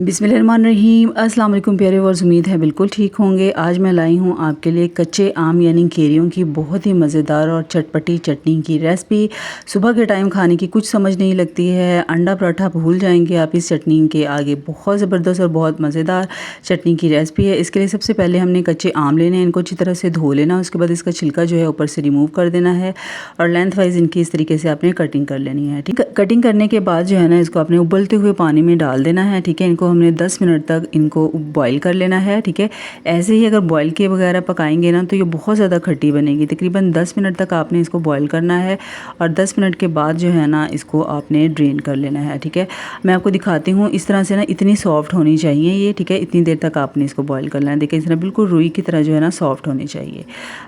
बिस्मिल्लाहिर्रहमानिर्रहीम। अस्सलाम वालेकुम प्यारे व्यूअर्स, उम्मीद है बिल्कुल ठीक होंगे। आज मैं लाई हूँ आपके लिए कच्चे आम यानी केरियों की बहुत ही मज़ेदार और चटपटी चटनी की रेसिपी। सुबह के टाइम खाने की कुछ समझ नहीं लगती है, अंडा पराठा भूल जाएंगे आप इस चटनी के आगे। बहुत ज़बरदस्त और बहुत मज़ेदार चटनी की रेसिपी है। इसके लिए सबसे पहले हमने कच्चे आम लेने हैं, इनको अच्छी तरह से धो लेना। उसके बाद इसका छिलका जो है ऊपर से रिमूव कर देना है और लेंथ वाइज इनकी इस तरीके से आपने कटिंग कर लेनी है। ठीक है, कटिंग करने के बाद जो है ना इसको आपने उबलते हुए पानी में डाल देना है। ठीक है, इनको हमने 10 मिनट तक इनको बॉईल कर लेना है। ठीक है, ऐसे ही अगर बॉईल के वगैरह पकाएंगे ना तो ये बहुत ज़्यादा खट्टी बनेगी। तकरीबन 10 मिनट तक आपने इसको बॉईल करना है और 10 मिनट के बाद जो है ना इसको आपने ड्रेन कर लेना है। ठीक है, मैं आपको दिखाती हूँ इस तरह से ना, इतनी सॉफ्ट होनी चाहिए ये। ठीक है, इतनी देर तक आपने इसको बॉईल करना है। देखिए इस तरह बिल्कुल रुई की तरह जो है ना सॉफ्ट होनी चाहिए।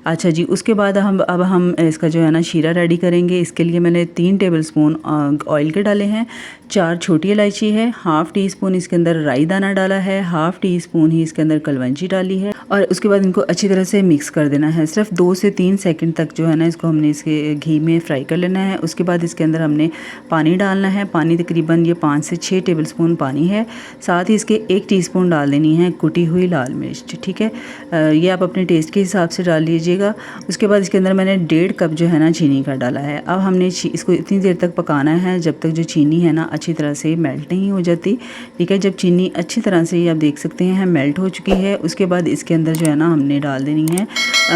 अच्छा जी, उसके बाद हम इसका जो है ना शीरा रेडी करेंगे। इसके लिए मैंने 3 टेबल स्पून ऑयल के डाले हैं, 4 छोटी इलायची है, हाफ़ टी स्पून इसके अंदर राई दाना डाला है, हाफ़ टी स्पून ही इसके अंदर कलवंजी डाली है और उसके बाद इनको अच्छी तरह से मिक्स कर देना है। सिर्फ 2 से 3 सेकंड तक जो है ना इसको हमने इसके घी में फ्राई कर लेना है। उसके बाद इसके अंदर हमने पानी डालना है। पानी तकरीबन ये 5 से 6 टेबल स्पून पानी है। साथ ही इसके 1 टीस्पून डाल देनी है कुटी हुई लाल मिर्च। ठीक है, ये आप अपने टेस्ट के हिसाब से डाल लीजिएगा। उसके बाद इसके अंदर मैंने 1.5 कप जो है ना चीनी का डाला है। अब हमने इसको इतनी देर तक पकाना है जब तक जो चीनी है ना अच्छी तरह से मेल्ट नहीं हो जाती। ठीक है, जब चीनी अच्छी तरह से आप देख सकते हैं मेल्ट हो चुकी है, उसके बाद इसके अंदर जो है ना हमने डाल देनी है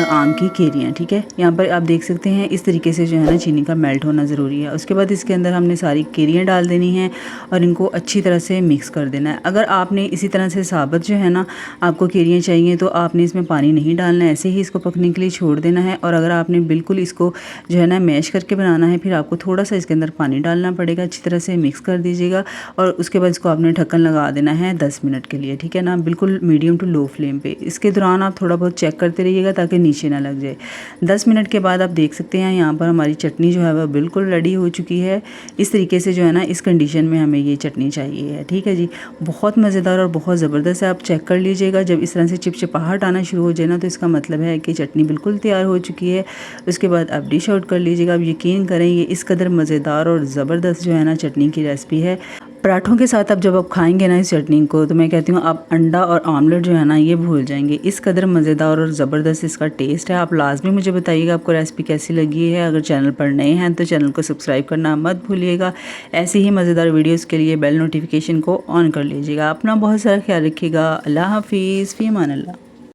आम की केरियाँ। ठीक है, यहाँ पर आप देख सकते हैं इस तरीके से जो है ना चीनी का मेल्ट होना ज़रूरी है। उसके बाद इसके अंदर हमने सारी केरियाँ डाल देनी हैं और इनको अच्छी तरह से मिक्स कर देना है। अगर आपने इसी तरह से साबुत जो है ना आपको केरियाँ चाहिए तो आपने इसमें पानी नहीं डालना है, ऐसे ही इसको पकने के लिए छोड़ देना है। और अगर आपने बिल्कुल इसको जो है ना मैश करके बनाना है फिर आपको थोड़ा सा इसके अंदर पानी डालना पड़ेगा। अच्छी तरह से मिक्स कर दीजिएगा और उसके बाद इसको आपने ढक्कन लगा देना है 10 मिनट के लिए। ठीक है ना, बिल्कुल मीडियम टू लो फ्लेम पे। इसके दौरान आप थोड़ा बहुत चेक करते रहिएगा ताकि नीचे ना लग जाए। 10 मिनट के बाद आप देख सकते हैं यहाँ पर हमारी चटनी जो है वह बिल्कुल रेडी हो चुकी है। इस तरीके से जो है ना इस कंडीशन में हमें ये चटनी चाहिए है। ठीक है जी, बहुत मज़ेदार और बहुत ज़बरदस्त है। आप चेक कर लीजिएगा, जब इस तरह से चिपचिपाहट आना शुरू हो जाए ना तो इसका मतलब है कि चटनी बिल्कुल तैयार हो चुकी है। उसके बाद आप डिश आउट कर लीजिएगा। आप यकीन करें ये इस कदर मज़ेदार और ज़बरदस्त जो है ना चटनी की रेसिपी है। पराठों के साथ अब जब आप खाएंगे ना इस चटनी को तो मैं कहती हूँ आप अंडा और आमलेट जो है ना ये भूल जाएंगे। इस कदर मज़ेदार और ज़बरदस्त इसका टेस्ट है। आप लाजमी मुझे बताइएगा आपको रेसिपी कैसी लगी है। अगर चैनल पर नए हैं तो चैनल को सब्सक्राइब करना मत भूलिएगा। ऐसी ही मज़ेदार वीडियोज़ के लिए बेल नोटिफिकेशन को ऑन कर लीजिएगा। अपना बहुत सारा ख्याल रखिएगा। अल्लाह हाफिज़, फ़ी अमान अल्लाह।